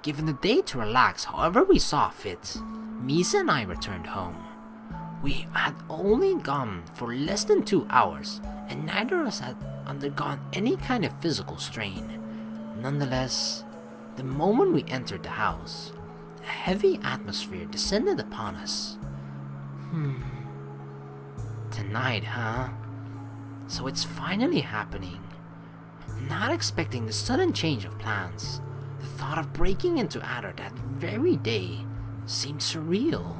Given the day to relax however we saw fit, Misa and I returned home. We had only gone for less than 2 hours, and neither of us had undergone any kind of physical strain. Nonetheless, the moment we entered the house, a heavy atmosphere descended upon us. Tonight, huh? So it's finally happening. Not expecting the sudden change of plans, the thought of breaking into Adder that very day seemed surreal.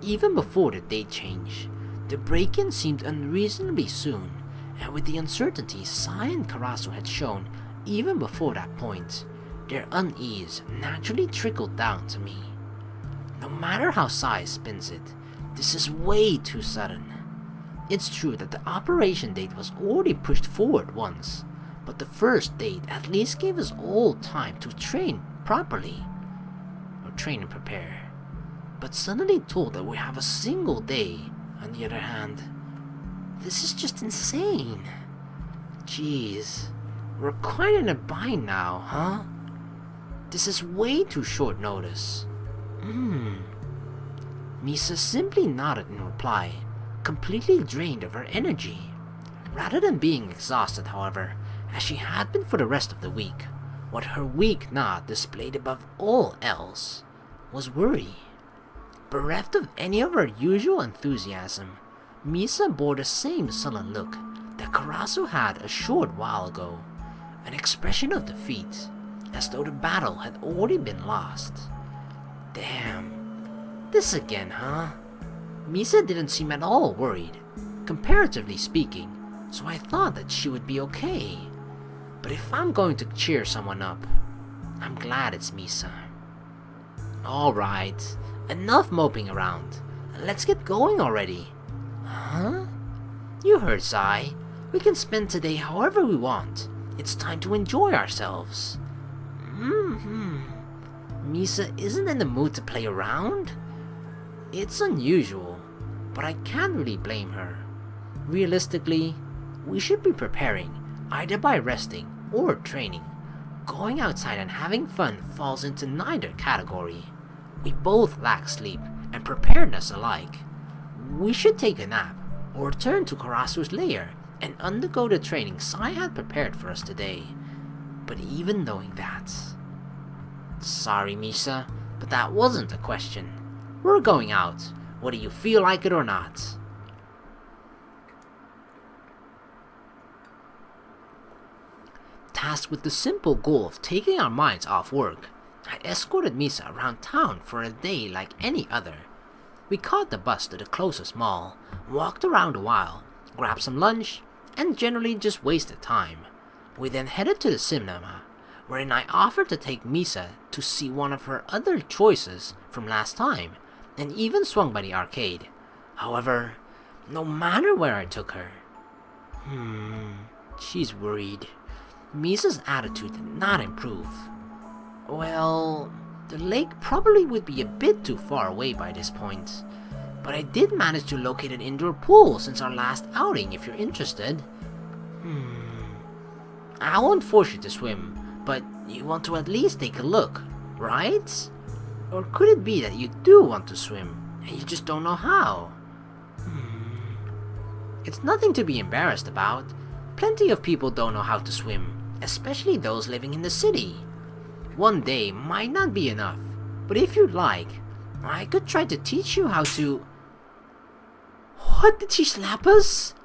Even before the date change, the break-in seemed unreasonably soon, and with the uncertainty Sai and Karasu had shown even before that point, their unease naturally trickled down to me. No matter how Sai spins it, this is way too sudden. It's true that the operation date was already pushed forward once, but the first date at least gave us all time to train properly. Or train and prepare. But suddenly told that we have a single day, on the other hand, this is just insane. Jeez, we're quite in a bind now, huh? This is way too short notice. Misa simply nodded in reply, completely drained of her energy. Rather than being exhausted, however, as she had been for the rest of the week, what her weak nod displayed above all else was worry. Bereft of any of her usual enthusiasm, Misa bore the same sullen look that Karasu had a short while ago, an expression of defeat, as though the battle had already been lost. Damn, this again, huh? Misa didn't seem at all worried, comparatively speaking, so I thought that she would be okay. But if I'm going to cheer someone up, I'm glad it's Misa. Alright, enough moping around. Let's get going already. Huh? You heard Sai. We can spend today however we want. It's time to enjoy ourselves. Misa isn't in the mood to play around? It's unusual, but I can't really blame her. Realistically, we should be preparing, either by resting or training. Going outside and having fun falls into neither category. We both lack sleep and preparedness alike. We should take a nap, or return to Karasu's lair and undergo the training Sai had prepared for us today. But even knowing that... Sorry, Misa, but that wasn't a question. We're going out, whether you feel like it or not. Tasked with the simple goal of taking our minds off work, I escorted Misa around town for a day like any other. We caught the bus to the closest mall, walked around a while, grabbed some lunch, and generally just wasted time. We then headed to the cinema, wherein I offered to take Misa to see one of her other choices from last time, and even swung by the arcade. However, no matter where I took her... she's worried. Misa's attitude did not improve. Well, the lake probably would be a bit too far away by this point, but I did manage to locate an indoor pool since our last outing if you're interested. I won't force you to swim, but you want to at least take a look, right? Or could it be that you do want to swim, and you just don't know how? It's nothing to be embarrassed about. Plenty of people don't know how to swim, especially those living in the city. One day might not be enough, but if you'd like, I could try to teach you how to... What, did she slap us?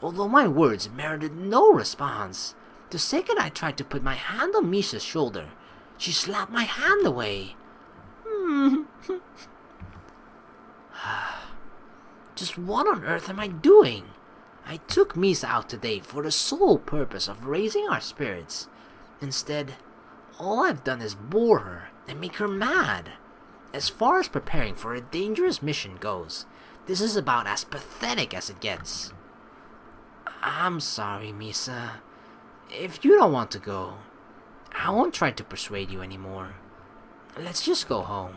Although my words merited no response, the second I tried to put my hand on Misha's shoulder, she slapped my hand away. Just what on earth am I doing? I took Misa out today for the sole purpose of raising our spirits. Instead, all I've done is bore her and make her mad. As far as preparing for a dangerous mission goes, this is about as pathetic as it gets. I'm sorry, Misa. If you don't want to go, I won't try to persuade you anymore. Let's just go home.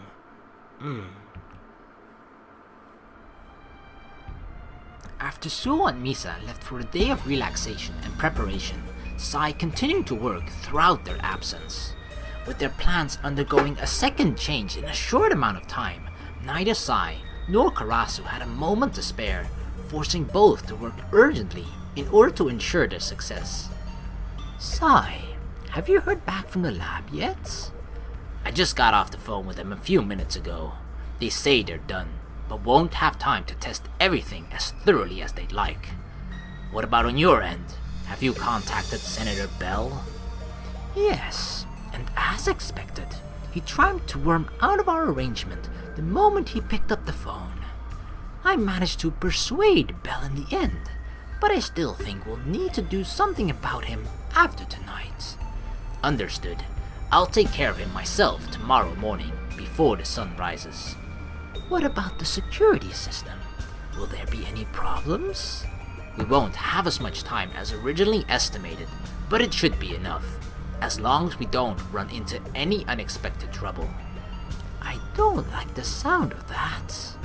After Suoh and Misa left for a day of relaxation and preparation, Sai continued to work throughout their absence. With their plans undergoing a second change in a short amount of time, neither Sai nor Karasu had a moment to spare, forcing both to work urgently in order to ensure their success. Sai, have you heard back from the lab yet? I just got off the phone with them a few minutes ago. They say they're done, but won't have time to test everything as thoroughly as they'd like. What about on your end? Have you contacted Senator Bell? Yes, and as expected, he tried to worm out of our arrangement the moment he picked up the phone. I managed to persuade Bell in the end, but I still think we'll need to do something about him after tonight. Understood. I'll take care of him myself tomorrow morning before the sun rises. What about the security system? Will there be any problems? We won't have as much time as originally estimated, but it should be enough, as long as we don't run into any unexpected trouble. I don't like the sound of that.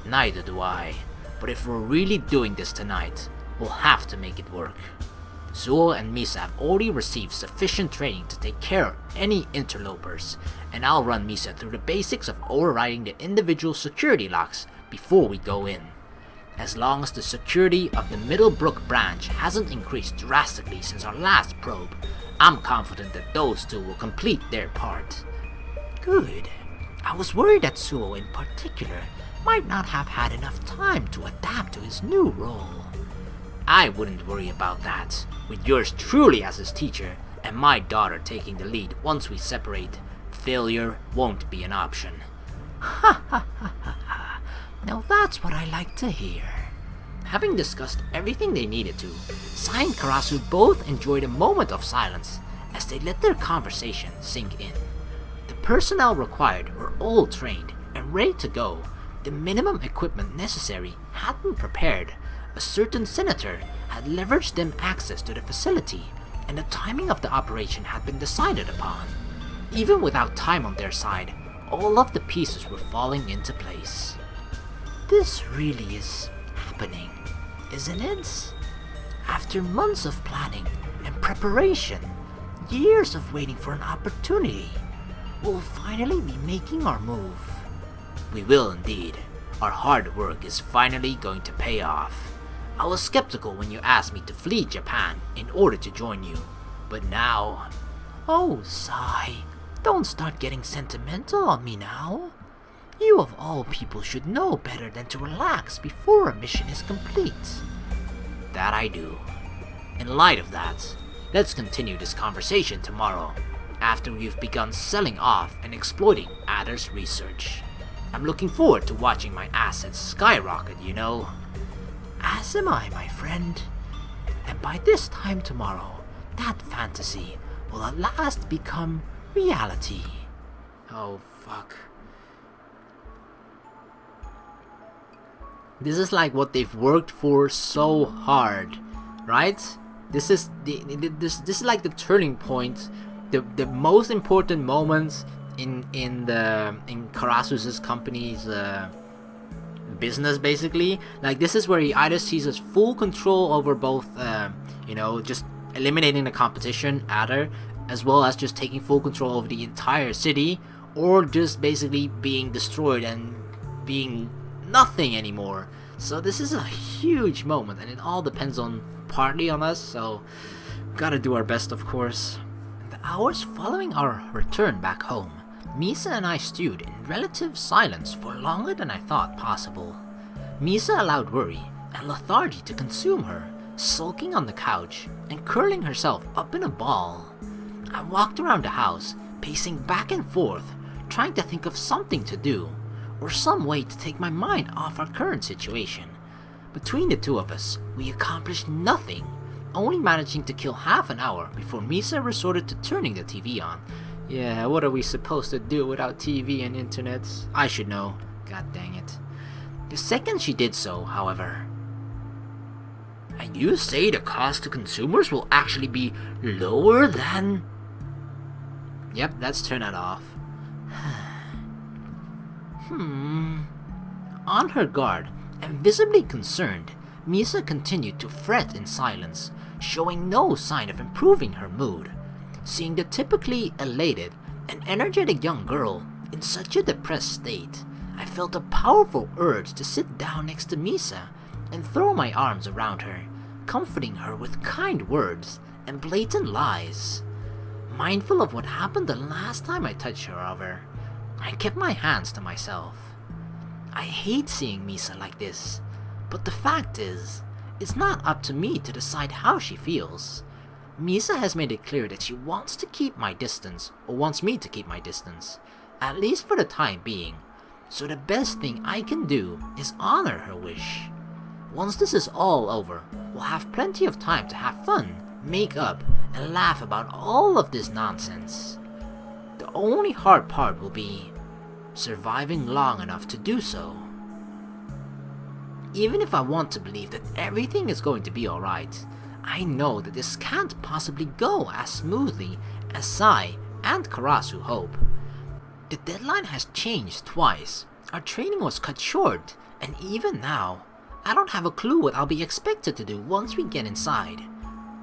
Neither do I, but if we're really doing this tonight, we'll have to make it work. Suoh and Misa have already received sufficient training to take care of any interlopers, and I'll run Misa through the basics of overriding the individual security locks before we go in. As long as the security of the Middlebrook branch hasn't increased drastically since our last probe, I'm confident that those two will complete their part. Good. I was worried that Suoh in particular might not have had enough time to adapt to his new role. I wouldn't worry about that, with yours truly as his teacher and my daughter taking the lead once we separate. Failure won't be an option. Ha ha ha ha ha. Now that's what I like to hear. Having discussed everything they needed to, Sai and Karasu both enjoyed a moment of silence as they let their conversation sink in. The personnel required were all trained and ready to go. The minimum equipment necessary had been prepared. A certain senator had leveraged them access to the facility, and the timing of the operation had been decided upon. Even without time on their side, all of the pieces were falling into place. This really is happening, isn't it? After months of planning and preparation, years of waiting for an opportunity, we'll finally be making our move. We will indeed. Our hard work is finally going to pay off. I was skeptical when you asked me to flee Japan in order to join you, but now... Oh, Sai, don't start getting sentimental on me now. You of all people should know better than to relax before a mission is complete. That I do. In light of that, let's continue this conversation tomorrow, after we've begun selling off and exploiting Adder's research. I'm looking forward to watching my assets skyrocket, you know. As am I, my friend. And by this time tomorrow, that fantasy will at last become reality. Oh, fuck. This is like what they've worked for so hard, right? This is this is like the turning point, the most important moments in Karasu's company's business, basically. Like, this is where he either sees his full control over both, just eliminating the competition, Adder, as well as just taking full control over the entire city, or just basically being destroyed and being nothing anymore. So this is a huge moment, and it all depends partly on us, so gotta do our best, of course. The hours following our return back home, Misa and I stewed in relative silence for longer than I thought possible. Misa allowed worry and lethargy to consume her, sulking on the couch and curling herself up in a ball. I walked around the house, pacing back and forth, trying to think of something to do, or some way to take my mind off our current situation. Between the two of us, we accomplished nothing, only managing to kill half an hour before Misa resorted to turning the TV on. Yeah, what are we supposed to do without TV and internet? I should know. God dang it. The second she did so, however... And you say the cost to consumers will actually be lower than... Yep, let's turn that off. On her guard, and visibly concerned, Misa continued to fret in silence, showing no sign of improving her mood. Seeing the typically elated An energetic young girl in such a depressed state, I felt a powerful urge to sit down next to Misa and throw my arms around her, comforting her with kind words and blatant lies. Mindful of what happened the last time I touched her, however, I kept my hands to myself. I hate seeing Misa like this, but the fact is, it's not up to me to decide how she feels. Misa has made it clear that she wants to keep my distance, or wants me to keep my distance, at least for the time being, so the best thing I can do is honor her wish. Once this is all over, we'll have plenty of time to have fun, make up, and laugh about all of this nonsense. The only hard part will be surviving long enough to do so. Even if I want to believe that everything is going to be alright, I know that this can't possibly go as smoothly as Sai and Karasu hope. The deadline has changed twice, our training was cut short, and even now, I don't have a clue what I'll be expected to do once we get inside.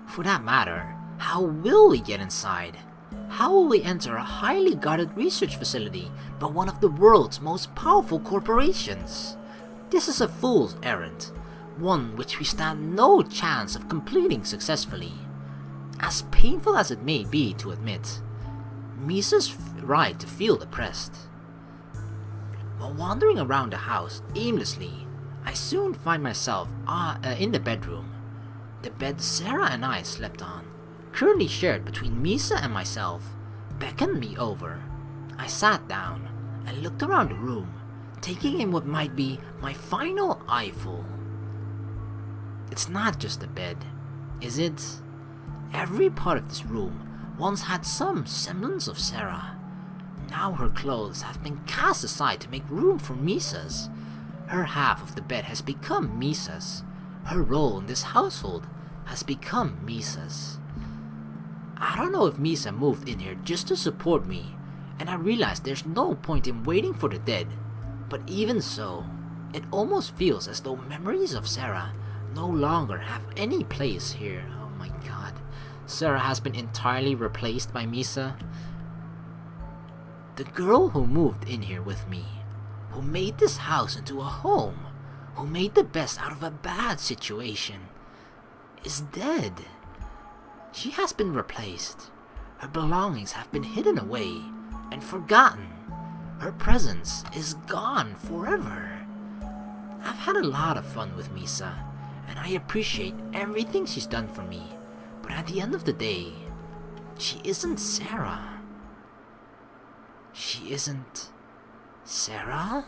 For that matter, how will we get inside? How will we enter a highly guarded research facility by one of the world's most powerful corporations? This is a fool's errand, one which we stand no chance of completing successfully. As painful as it may be to admit, Misa's right to feel depressed. While wandering around the house aimlessly, I soon find myself in the bedroom. The bed Sara and I slept on, currently shared between Misa and myself, beckoned me over. I sat down and looked around the room, taking in what might be my final eyeful. It's not just a bed, is it? Every part of this room once had some semblance of Sara. Now her clothes have been cast aside to make room for Misa's. Her half of the bed has become Misa's. Her role in this household has become Misa's. I don't know if Misa moved in here just to support me, and I realize there's no point in waiting for the dead, but even so, it almost feels as though memories of Sara no longer have any place here. Oh my god. Sara has been entirely replaced by Misa. The girl who moved in here with me, who made this house into a home, who made the best out of a bad situation, is dead. She has been replaced. Her belongings have been hidden away and forgotten. Her presence is gone forever. I've had a lot of fun with Misa, and I appreciate everything she's done for me, but at the end of the day, she isn't Sara. She isn't Sara?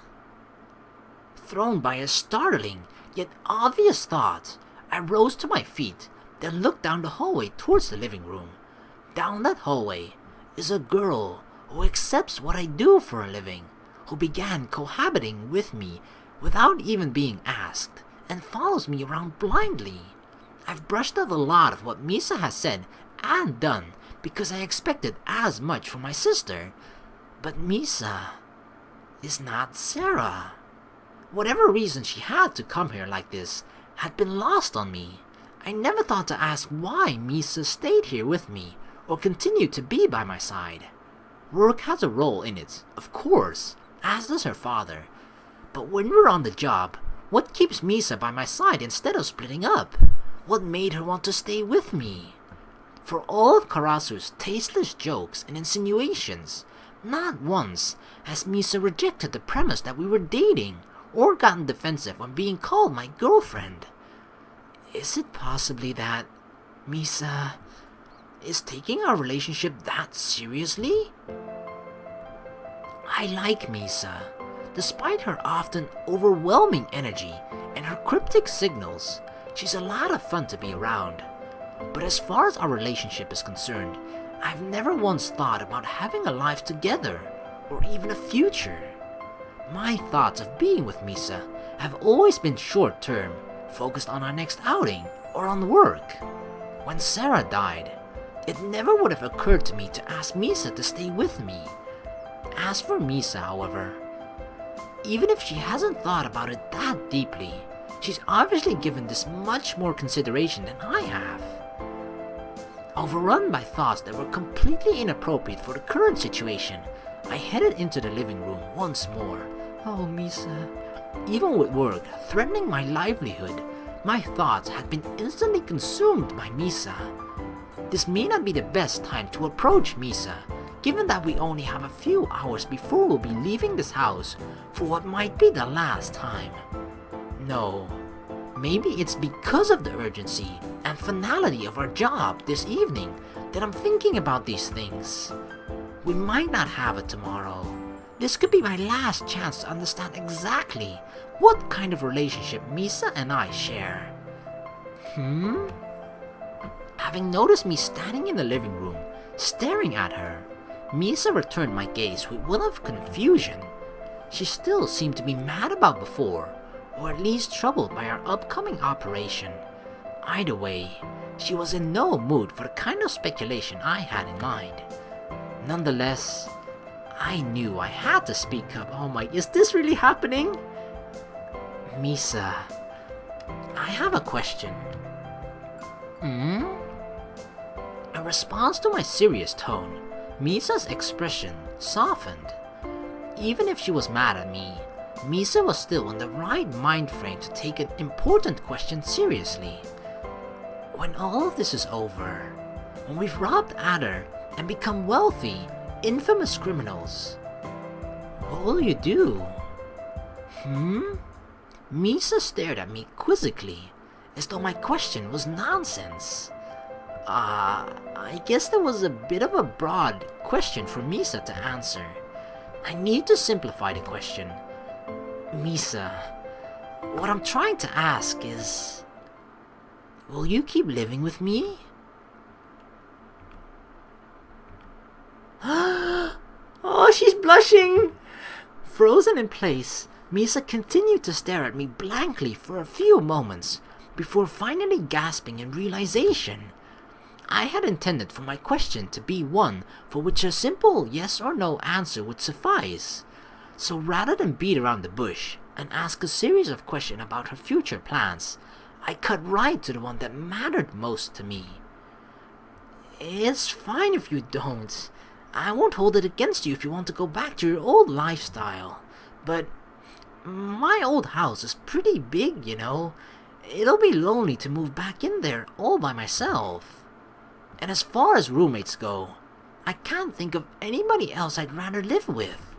Thrown by a startling yet obvious thought, I rose to my feet, then looked down the hallway towards the living room. Down that hallway is a girl who accepts what I do for a living, who began cohabiting with me without even being asked, and follows me around blindly. I've brushed off a lot of what Misa has said and done because I expected as much from my sister. But Misa is not Sara. Whatever reason she had to come here like this had been lost on me. I never thought to ask why Misa stayed here with me or continued to be by my side. Work has a role in it, of course, as does her father. But when we're on the job, what keeps Misa by my side instead of splitting up? What made her want to stay with me? For all of Karasu's tasteless jokes and insinuations, not once has Misa rejected the premise that we were dating or gotten defensive when being called my girlfriend. Is it possibly that Misa is taking our relationship that seriously? I like Misa, despite her often overwhelming energy and her cryptic signals. She's a lot of fun to be around. But as far as our relationship is concerned, I've never once thought about having a life together or even a future. My thoughts of being with Misa have always been short-term, focused on our next outing or on work. When Sara died, it never would have occurred to me to ask Misa to stay with me. As for Misa, however, even if she hasn't thought about it that deeply, she's obviously given this much more consideration than I have. Overrun by thoughts that were completely inappropriate for the current situation, I headed into the living room once more. Oh, Misa. Even with work threatening my livelihood, my thoughts had been instantly consumed by Misa. This may not be the best time to approach Misa, given that we only have a few hours before we'll be leaving this house for what might be the last time. No, maybe it's because of the urgency and finality of our job this evening that I'm thinking about these things. We might not have it tomorrow. This could be my last chance to understand exactly what kind of relationship Misa and I share. Having noticed me standing in the living room, staring at her, Misa returned my gaze with one of confusion. She still seemed to be mad about before, or at least troubled by our upcoming operation. Either way, she was in no mood for the kind of speculation I had in mind. Nonetheless, I knew I had to speak up. Oh my, is this really happening? Misa, I have a question. In response to my serious tone, Misa's expression softened. Even if she was mad at me, Misa was still in the right mind frame to take an important question seriously. When all of this is over, when we've robbed Adder and become wealthy, infamous criminals, what will you do? Misa stared at me quizzically, as though my question was nonsense. I guess that was a bit of a broad question for Misa to answer. I need to simplify the question. Misa, what I'm trying to ask is, will you keep living with me? Oh, she's blushing! Frozen in place, Misa continued to stare at me blankly for a few moments before finally gasping in realization. I had intended for my question to be one for which a simple yes or no answer would suffice. So rather than beat around the bush and ask a series of questions about her future plans, I cut right to the one that mattered most to me. It's fine if you don't. I won't hold it against you if you want to go back to your old lifestyle. But my old house is pretty big, you know. It'll be lonely to move back in there all by myself. And as far as roommates go, I can't think of anybody else I'd rather live with.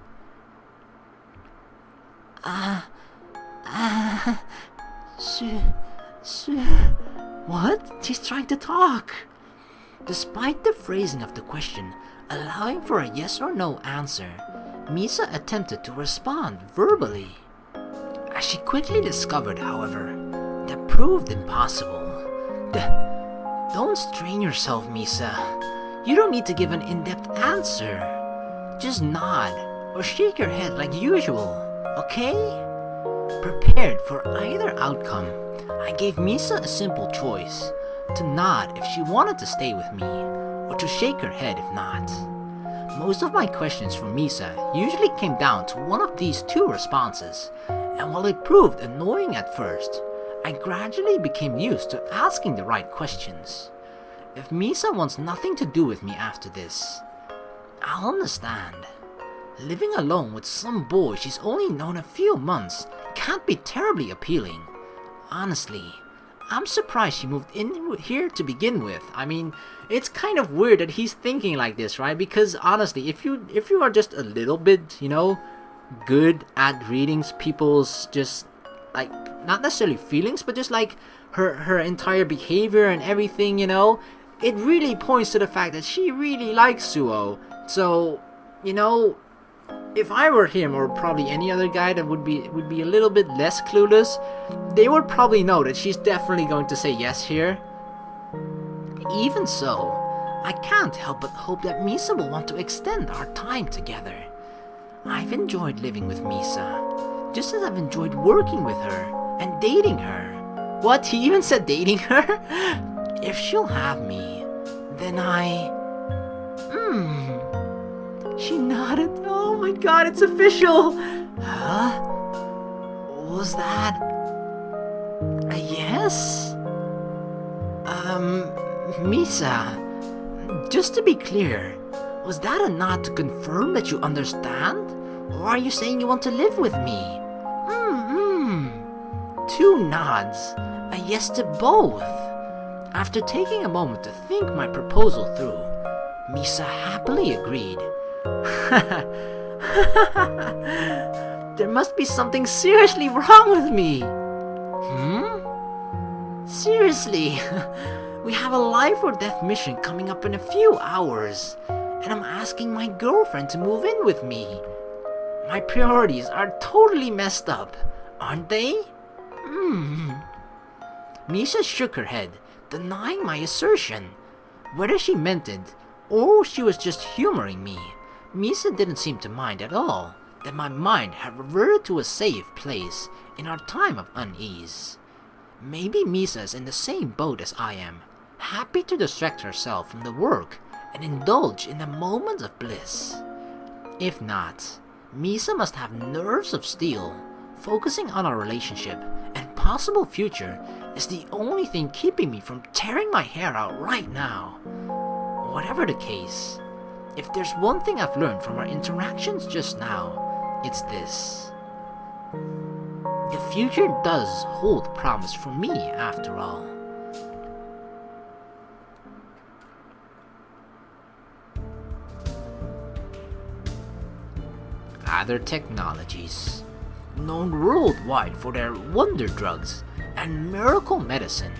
What? She's trying to talk. Despite the phrasing of the question allowing for a yes or no answer, Misa attempted to respond verbally. As she quickly discovered, however, that proved impossible. Don't strain yourself, Misa. You don't need to give an in-depth answer. Just nod or shake your head like usual, okay? Prepared for either outcome, I gave Misa a simple choice: to nod if she wanted to stay with me, or to shake her head if not. Most of my questions for Misa usually came down to one of these two responses, and while it proved annoying at first, I gradually became used to asking the right questions. If Misa wants nothing to do with me after this, I'll understand. Living alone with some boy she's only known a few months can't be terribly appealing. Honestly, I'm surprised she moved in here to begin with. I mean, it's kind of weird that he's thinking like this, right? Because honestly, if you are just a little bit, good at reading people's just like not necessarily feelings, but just like her entire behavior and everything, it really points to the fact that she really likes Suoh. So, if I were him, or probably any other guy that would be a little bit less clueless, they would probably know that she's definitely going to say yes here. Even so, I can't help but hope that Misa will want to extend our time together. I've enjoyed living with Misa, just as I've enjoyed working with her and dating her. What? He even said dating her? If she'll have me, then She nodded. Oh my god, it's official! Huh? Was that a yes? Misa, Just to be clear, was that a nod to confirm that you understand? Or are you saying you want to live with me? Two nods, a yes to both. After taking a moment to think my proposal through, Misa happily agreed. There must be something seriously wrong with me. Seriously, we have a life or death mission coming up in a few hours, and I'm asking my girlfriend to move in with me. My priorities are totally messed up, aren't they? Misha shook her head, denying my assertion. Whether she meant it, or she was just humoring me, Misa didn't seem to mind at all that my mind had reverted to a safe place in our time of unease. Maybe Misa is in the same boat as I am, happy to distract herself from the work and indulge in a moment of bliss. If not, Misa must have nerves of steel. Focusing on our relationship and possible future is the only thing keeping me from tearing my hair out right now. Whatever the case, if there's one thing I've learned from our interactions just now, it's this. The future does hold promise for me after all. Other technologies. Known worldwide for their wonder drugs and miracle medicine,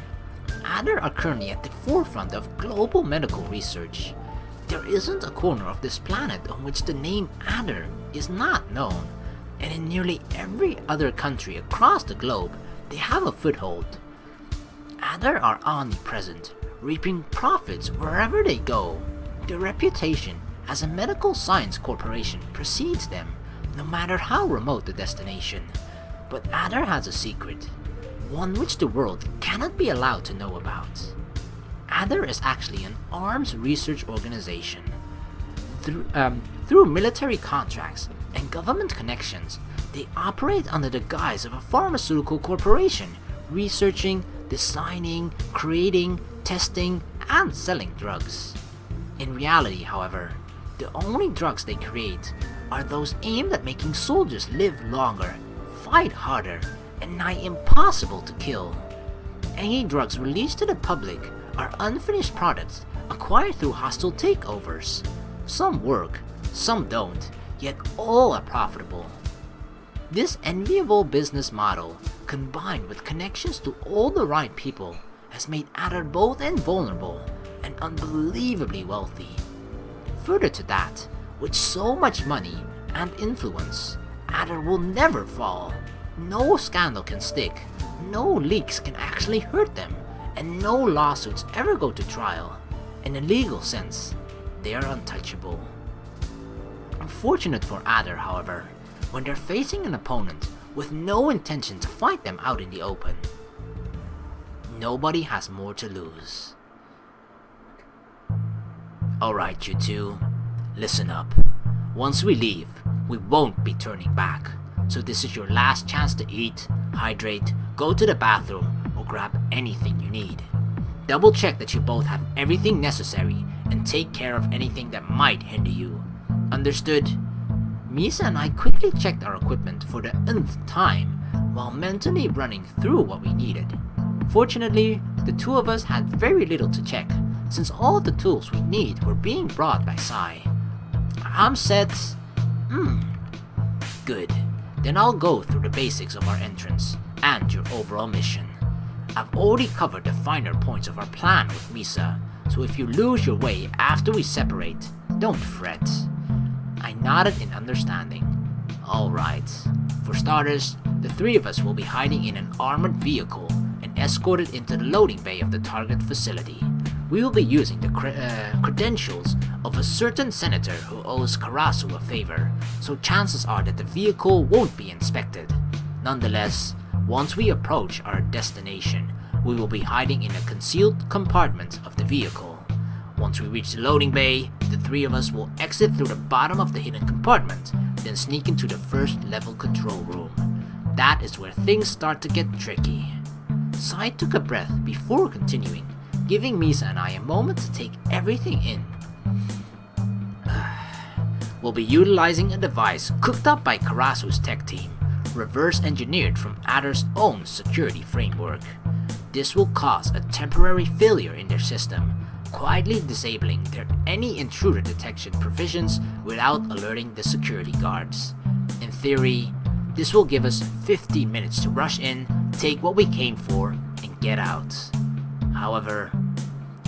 Adder are currently at the forefront of global medical research. There isn't a corner of this planet on which the name Adder is not known, and in nearly every other country across the globe, they have a foothold. Adder are omnipresent, reaping profits wherever they go. Their reputation as a medical science corporation precedes them, no matter how remote the destination. But Adder has a secret, one which the world cannot be allowed to know about. Adder is actually an arms research organization. Through military contracts and government connections, they operate under the guise of a pharmaceutical corporation, researching, designing, creating, testing, and selling drugs. In reality, however, the only drugs they create are those aimed at making soldiers live longer, fight harder, and nigh impossible to kill. Any drugs released to the public are unfinished products acquired through hostile takeovers. Some work, some don't, yet all are profitable. This enviable business model, combined with connections to all the right people, has made Adder both invulnerable and unbelievably wealthy. Further to that, with so much money and influence, Adder will never fall. No scandal can stick, no leaks can actually hurt them, and no lawsuits ever go to trial. In a legal sense, they are untouchable. Unfortunate for Adder, however, when they're facing an opponent with no intention to fight them out in the open. Nobody has more to lose. Alright, you two, listen up. Once we leave, we won't be turning back. So this is your last chance to eat, hydrate, go to the bathroom, or grab anything you need. Double check that you both have everything necessary and take care of anything that might hinder you. Understood? Misa and I quickly checked our equipment for the nth time while mentally running through what we needed. Fortunately, the two of us had very little to check since all of the tools we need were being brought by Sai. I'm set. Good. Then I'll go through the basics of our entrance and your overall mission. I've already covered the finer points of our plan with Misa, so if you lose your way after we separate, don't fret. I nodded in understanding. Alright. For starters, the three of us will be hiding in an armored vehicle and escorted into the loading bay of the target facility. We will be using the credentials of a certain senator who owes Karasu a favor, so chances are that the vehicle won't be inspected. Nonetheless, once we approach our destination, we will be hiding in a concealed compartment of the vehicle. Once we reach the loading bay, the three of us will exit through the bottom of the hidden compartment, then sneak into the first level control room. That is where things start to get tricky. Sai took a breath before continuing, giving Misa and I a moment to take everything in. we'll be utilizing a device cooked up by Karasu's tech team, reverse engineered from Adder's own security framework. This will cause a temporary failure in their system, quietly disabling their any intruder detection provisions without alerting the security guards. In theory, this will give us 50 minutes to rush in, take what we came for, and get out. However,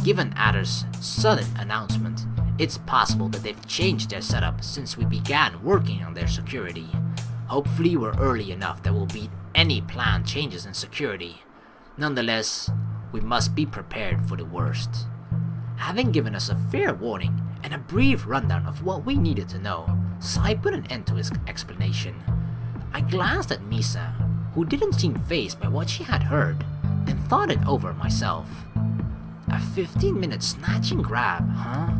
given Adder's sudden announcement, it's possible that they've changed their setup since we began working on their security. Hopefully we're early enough that we'll beat any planned changes in security. Nonetheless, we must be prepared for the worst. Having given us a fair warning and a brief rundown of what we needed to know, Sai put an end to his explanation. I glanced at Misa, who didn't seem fazed by what she had heard, and thought it over myself. A 15-minute snatch and grab, huh?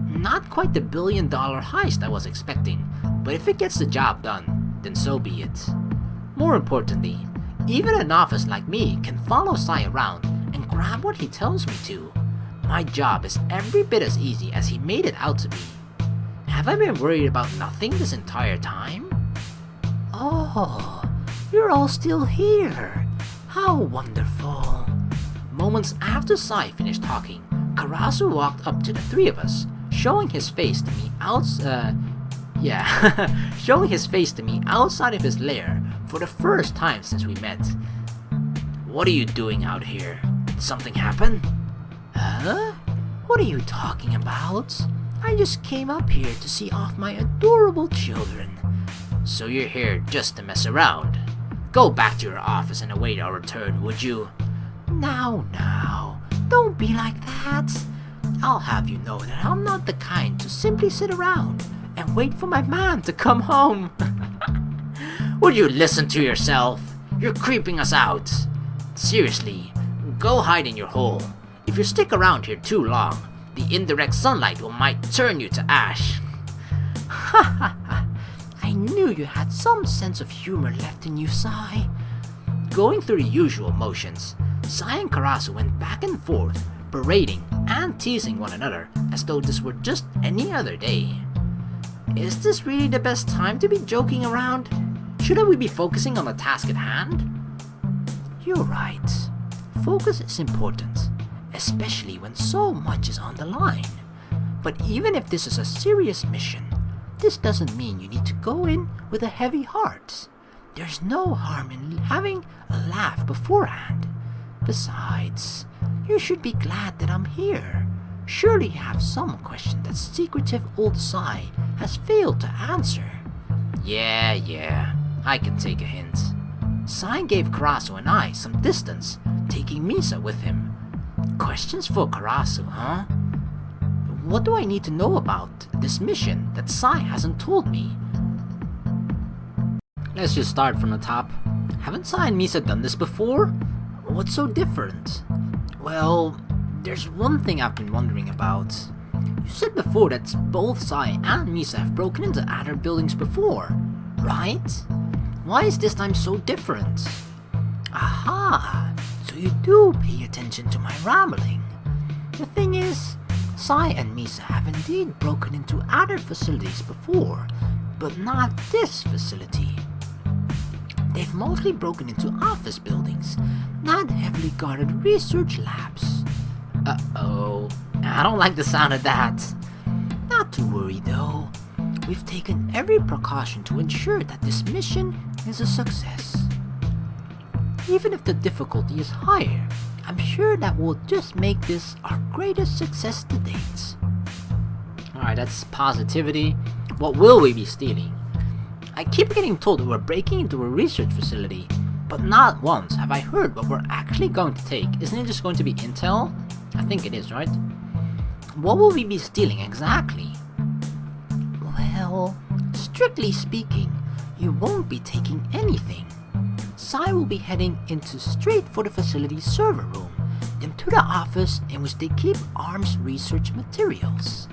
Not quite the billion-dollar heist I was expecting, but if it gets the job done, then so be it. More importantly, even an novice like me can follow Sai around and grab what he tells me to. My job is every bit as easy as he made it out to be. Have I been worried about nothing this entire time? Oh, you're all still here. How wonderful. Moments after Sai finished talking, Karasu walked up to the three of us, showing his face to me showing his face to me outside of his lair for the first time since we met. What are you doing out here? Did something happen? Huh? What are you talking about? I just came up here to see off my adorable children. So you're here just to mess around? Go back to your office and await our return, would you? Now, don't be like that. I'll have you know that I'm not the kind to simply sit around and wait for my man to come home. Would you listen to yourself? You're creeping us out. Seriously, go hide in your hole. If you stick around here too long, the indirect sunlight might turn you to ash. Ha ha ha. I knew you had some sense of humor left in you, Sai. Going through the usual motions, Sai and Karasu went back and forth, berating and teasing one another as though this were just any other day. Is this really the best time to be joking around? Shouldn't we be focusing on the task at hand? You're right. Focus is important, especially when so much is on the line. But even if this is a serious mission, this doesn't mean you need to go in with a heavy heart. There's no harm in having a laugh beforehand. Besides, you should be glad that I'm here. Surely you have some question that secretive old Sai has failed to answer. Yeah, I can take a hint. Sai gave Karasu and I some distance, taking Misa with him. Questions for Karasu, huh? What do I need to know about this mission that Sai hasn't told me? Let's just start from the top. Haven't Sai and Misa done this before? What's so different? Well, there's one thing I've been wondering about. You said before that both Sai and Misa have broken into Adder buildings before, right? Why is this time so different? Aha! So you do pay attention to my rambling. The thing is, Sai and Misa have indeed broken into Adder facilities before, but not this facility. They've mostly broken into office buildings, not heavily guarded research labs. Uh-oh, I don't like the sound of that. Not to worry though. We've taken every precaution to ensure that this mission is a success. Even if the difficulty is higher, I'm sure that we'll just make this our greatest success to date. Alright, that's positivity. What will we be stealing? I keep getting told that we're breaking into a research facility, but not once have I heard what we're actually going to take. Isn't it just going to be intel? I think it is, right? What will we be stealing exactly? Well, strictly speaking, you won't be taking anything. Sai will be heading straight for the facility's server room, then to the office in which they keep arms research materials.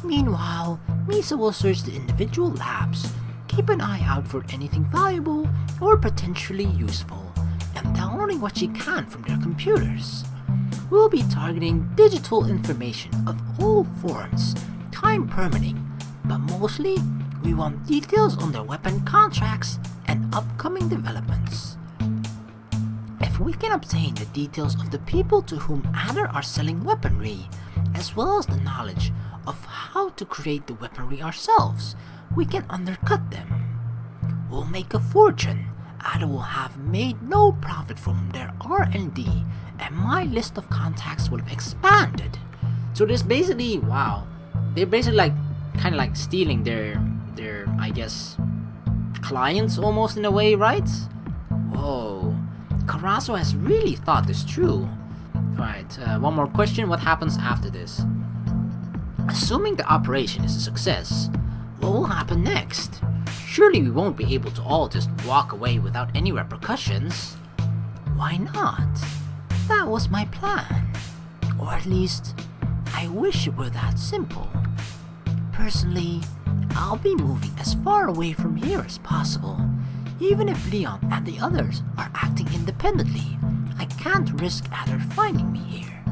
Meanwhile, Misa will search the individual labs, keep an eye out for anything valuable or potentially useful, and downloading what she can from their computers. We'll be targeting digital information of all forms, time permitting, but mostly we want details on their weapon contracts and upcoming developments. If we can obtain the details of the people to whom Adder are selling weaponry, as well as the knowledge of how to create the weaponry ourselves, we can undercut them. We'll make a fortune. Adder will have made no profit from their R&D, and my list of contacts will have expanded. So there's basically, wow, they're basically like, kind of like stealing their, I guess, clients almost in a way, right? Whoa, Karasu has really thought this through. Alright, one more question, what happens after this? Assuming the operation is a success, what will happen next? Surely we won't be able to all just walk away without any repercussions. Why not? That was my plan. Or at least, I wish it were that simple. Personally, I'll be moving as far away from here as possible. Even if Leon and the others are acting independently, I can't risk Adder finding me here.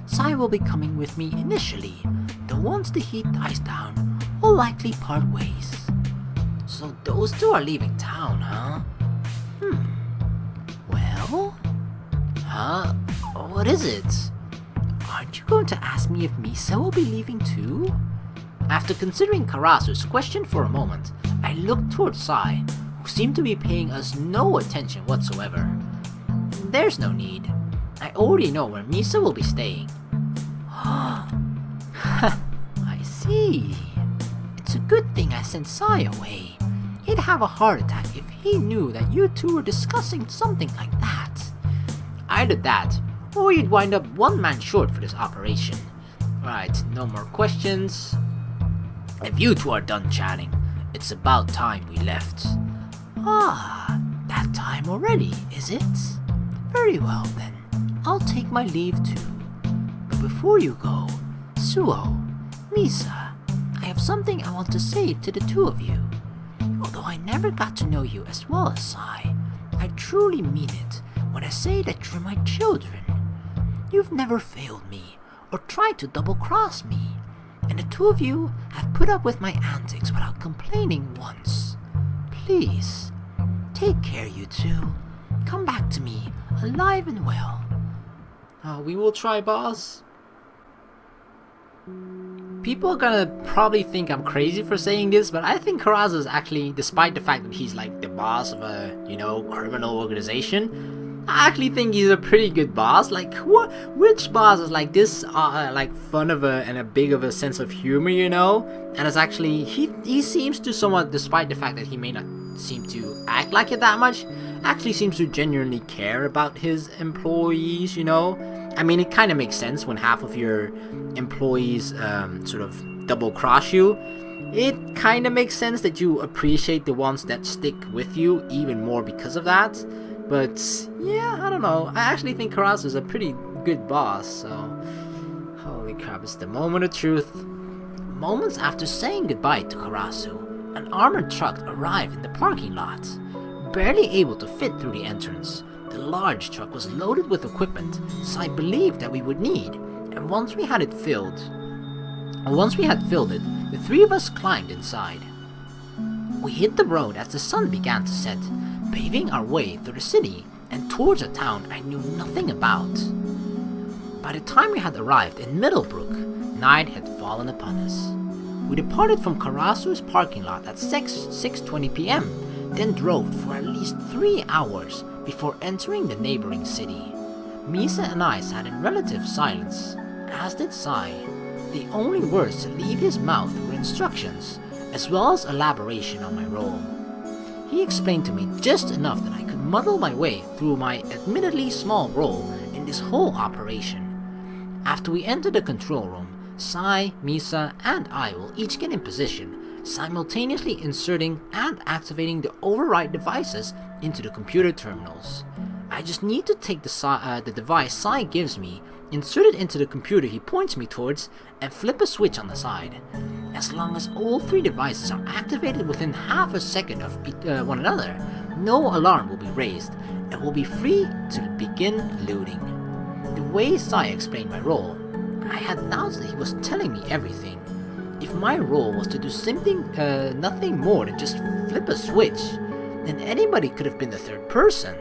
Sai will be coming with me initially, though once the heat dies down, we'll likely part ways. So those two are leaving town, huh? Well? Huh? What is it? Aren't you going to ask me if Misa will be leaving too? After considering Karasu's question for a moment, I looked towards Sai, who seemed to be paying us no attention whatsoever. There's no need. I already know where Misa will be staying. I see. It's a good thing I sent Sai away. He'd have a heart attack if he knew that you two were discussing something like that. Either that, or you'd wind up one man short for this operation. Right, no more questions. If you two are done chatting, it's about time we left. Ah, that time already, is it? Very well then, I'll take my leave too. But before you go, Suoh, Misa, I have something I want to say to the two of you. Although I never got to know you as well as Sai, I truly mean it when I say that you're my children. You've never failed me or tried to double-cross me, and the two of you have put up with my antics without complaining once. Please, take care, you two. Come back to me, alive and well. We will try, boss. People are gonna probably think I'm crazy for saying this, but I think Karasu is actually, despite the fact that he's like the boss of a, criminal organization, I actually think he's a pretty good boss. Like, which boss is like this, like fun of and a big of a sense of humor, And it's actually, he seems to somewhat, despite the fact that he may not seem to act like it that much, actually seems to genuinely care about his employees, I mean, it kind of makes sense when half of your employees sort of double cross you. It kind of makes sense that you appreciate the ones that stick with you even more because of that. But yeah, I don't know. I actually think Karasu is a pretty good boss, so holy crap, it's the moment of truth. Moments after saying goodbye to Karasu, an armored truck arrived in the parking lot. Barely able to fit through the entrance, the large truck was loaded with equipment Sai believed that we would need, and once we had filled it, the three of us climbed inside. We hit the road as the sun began to set, paving our way through the city and towards a town I knew nothing about. By the time we had arrived in Middlebrook, night had fallen upon us. We departed from Karasu's parking lot at 6:20 p.m., then drove for at least 3 hours before entering the neighboring city. Misa and I sat in relative silence, as did Sai. The only words to leave his mouth were instructions, as well as elaboration on my role. He explained to me just enough that I could muddle my way through my admittedly small role in this whole operation. After we entered the control room, Sai, Misa, and I will each get in position, simultaneously inserting and activating the override devices into the computer terminals. I just need to take the device Sai gives me, insert it into the computer he points me towards, and flip a switch on the side. As long as all three devices are activated within half a second of one another, no alarm will be raised, and we'll be free to begin looting. The way Sai explained my role, I had doubts that he was telling me everything. If my role was to do nothing more than just flip a switch, then anybody could have been the third person.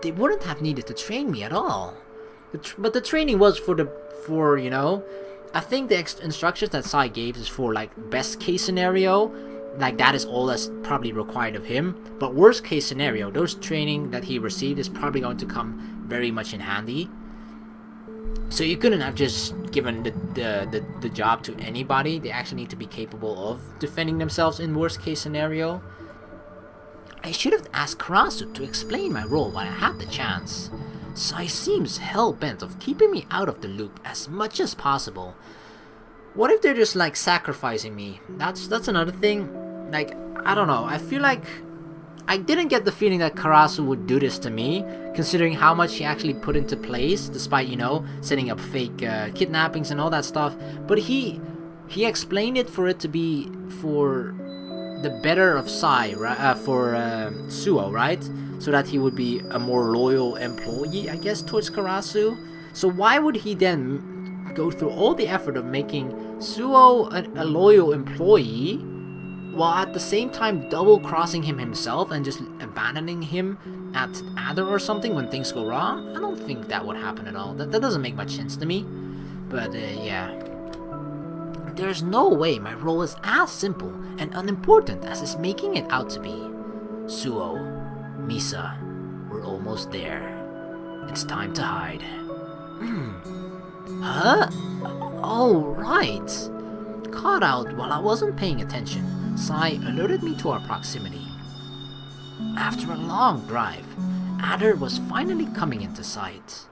They wouldn't have needed to train me at all. But the training was for you know, I think the instructions that Sai gave is for like best case scenario, like that is all that's probably required of him. But worst case scenario, those training that he received is probably going to come very much in handy. So you couldn't have just given the job to anybody. They actually need to be capable of defending themselves in worst case scenario. I should have asked Karasu to explain my role while I had the chance. Sai seems hell-bent of keeping me out of the loop as much as possible. What if they're just like sacrificing me? That's another thing. Like, I don't know. I feel like I didn't get the feeling that Karasu would do this to me, considering how much he actually put into place, despite, you know, setting up fake kidnappings and all that stuff. But he explained it for it to be for the better of Sai, right? For Suoh, right? So that he would be a more loyal employee, I guess, towards Karasu. So why would he then go through all the effort of making Suoh a loyal employee, while at the same time double-crossing him himself and just abandoning him at Adder or something when things go wrong? I don't think that would happen at all. That doesn't make much sense to me. But yeah. There's no way my role is as simple and unimportant as it's making it out to be. Suoh, Misa, we're almost there. It's time to hide. Huh? Oh, right. Caught out while I wasn't paying attention, Sai alerted me to our proximity. After a long drive, Adder was finally coming into sight.